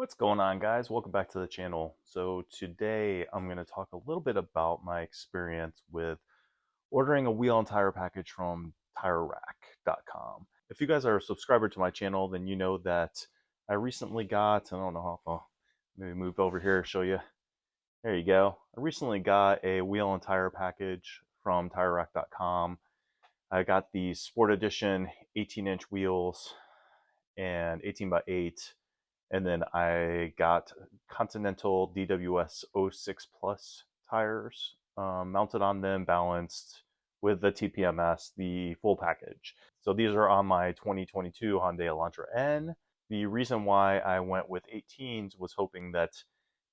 What's going on, guys? Welcome back to the channel. So today I'm going to talk a little bit about my experience with ordering a wheel and tire package from TireRack.com. If you guys are a subscriber to my channel, then you know that I recently got, I don't know how I'll maybe move over here and show you. There you go. I recently got a wheel and tire package from TireRack.com. I got the Sport Edition 18-inch wheels and 18 by 8, and then I got Continental DWS 06 Plus tires mounted on them, balanced with the TPMS, the full package. So these are on my 2022 Hyundai Elantra N. The reason why I went with 18s was hoping that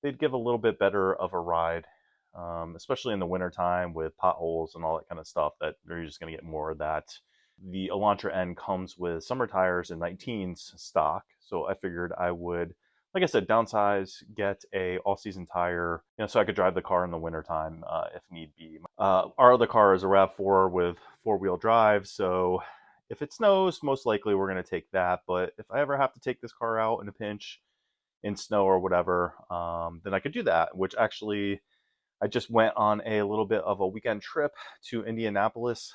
they'd give a little bit better of a ride, especially in the wintertime with potholes and all that kind of stuff, that you're just going to get more of that. The Elantra N comes with summer tires in 19s stock, so I figured I would, like I said, downsize, get a all-season tire, so I could drive the car in the wintertime if need be. Our other car is a RAV4 with four-wheel drive, so if it snows, most likely we're going to take that. But if I ever have to take this car out in a pinch, in snow or whatever, then I could do that, which actually I just went on a little bit of a weekend trip to Indianapolis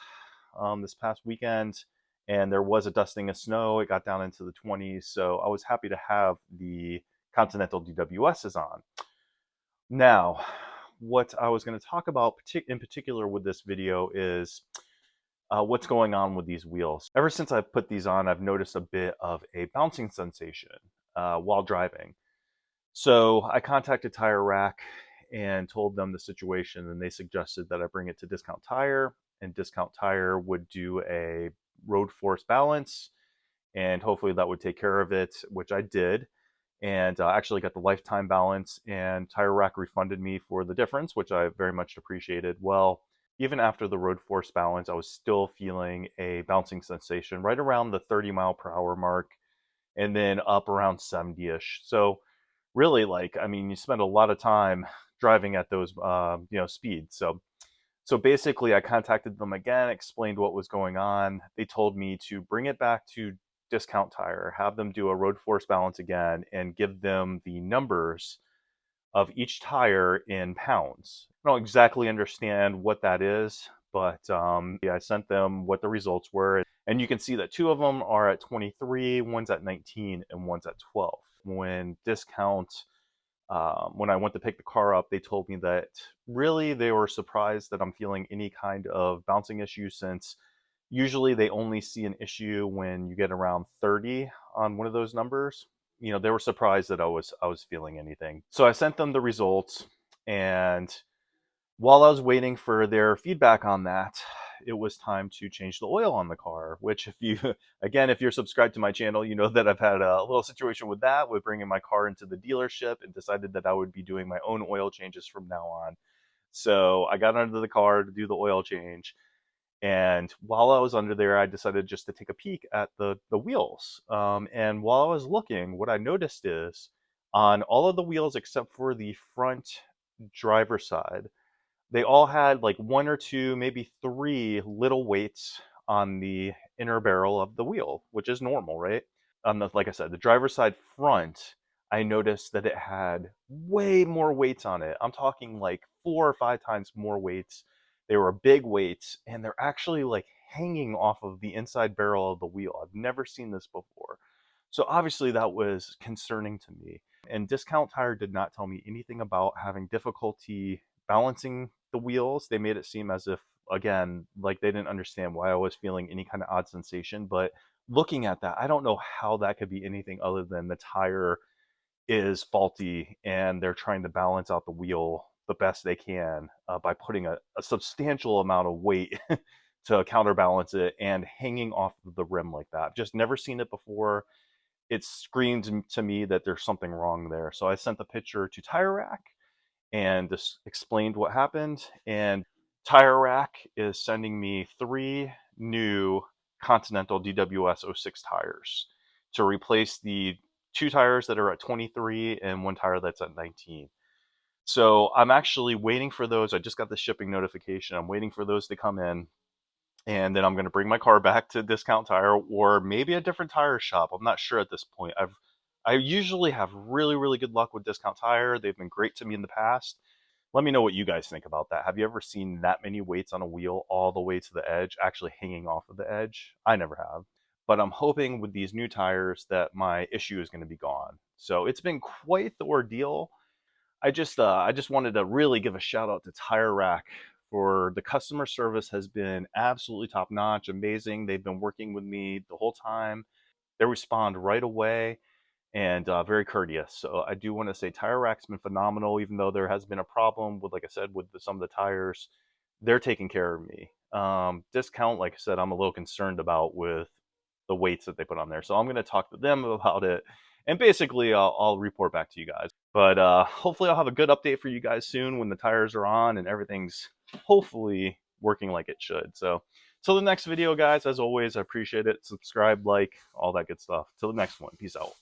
this past weekend, and there was a dusting of snow. It got down into the 20s, so I was happy to have the Continental DWSs on. Now, what I was going to talk about in particular with this video is what's going on with these wheels. Ever since I've put these on, I've noticed a bit of a bouncing sensation while driving. So I contacted Tire Rack and told them the situation, and they suggested that I bring it to Discount Tire, and Discount Tire would do a road force balance, and hopefully that would take care of it, which I did. And actually got the lifetime balance, and Tire Rack refunded me for the difference, which I very much appreciated. Well, even after the road force balance, I was still feeling a bouncing sensation right around the 30 mph mark, and then up around 70-ish. So really, I mean, you spend a lot of time driving at those speeds. So basically I contacted them again, explained what was going on. They told me to bring it back to Discount Tire, have them do a road force balance again, and give them the numbers of each tire in pounds. I don't exactly understand what that is, but yeah, I sent them what the results were, and you can see that two of them are at 23, one's at 19, and one's at 12. When I went to pick the car up, they told me that really they were surprised that I'm feeling any kind of bouncing issue, since usually they only see an issue when you get around 30 on one of those numbers. They were surprised that I was feeling anything. So I sent them the results, and while I was waiting for their feedback on that, it was time to change the oil on the car, which, if you're subscribed to my channel, you know that I've had a little situation with that, with bringing my car into the dealership, and decided that I would be doing my own oil changes from now on. So I got under the car to do the oil change. And while I was under there, I decided just to take a peek at the wheels. And while I was looking, what I noticed is on all of the wheels except for the front driver's side, they all had like one or two, maybe three little weights on the inner barrel of the wheel, which is normal, right? Like I said, the driver's side front, I noticed that it had way more weights on it. I'm talking like 4 or 5 times more weights. They were big weights, and they're actually like hanging off of the inside barrel of the wheel. I've never seen this before. So obviously that was concerning to me. And Discount Tire did not tell me anything about having difficulty balancing the wheels. They made it seem as if, again, like they didn't understand why I was feeling any kind of odd sensation. But looking at that, I don't know how that could be anything other than the tire is faulty, and they're trying to balance out the wheel the best they can by putting a substantial amount of weight to counterbalance it and hanging off the rim like that. I've just never seen it before. It screamed to me that there's something wrong there. So I sent the picture to Tire Rack and just explained what happened. And Tire Rack is sending me 3 new Continental DWS 06 tires to replace the 2 tires that are at 23 and 1 tire that's at 19. So I'm actually waiting for those. I just got the shipping notification. I'm waiting for those to come in. And then I'm going to bring my car back to Discount Tire, or maybe a different tire shop. I'm not sure at this point. I've I usually have really, really good luck with Discount Tire. They've been great to me in the past. Let me know what you guys think about that. Have you ever seen that many weights on a wheel all the way to the edge, actually hanging off of the edge? I never have. But I'm hoping with these new tires that my issue is going to be gone. So it's been quite the ordeal. I just wanted to really give a shout out to Tire Rack for the customer service has been absolutely top notch, amazing. They've been working with me the whole time. They respond right away and very courteous. So I do want to say Tire Rack's been phenomenal, even though there has been a problem with, like I said, with some of the tires. They're taking care of me. Discount, like I said, I'm a little concerned about with the weights that they put on there. So I'm going to talk to them about it. And basically, I'll report back to you guys. But hopefully, I'll have a good update for you guys soon when the tires are on and everything's hopefully working like it should. So, till the next video, guys, as always, I appreciate it. Subscribe, like, all that good stuff. Till the next one. Peace out.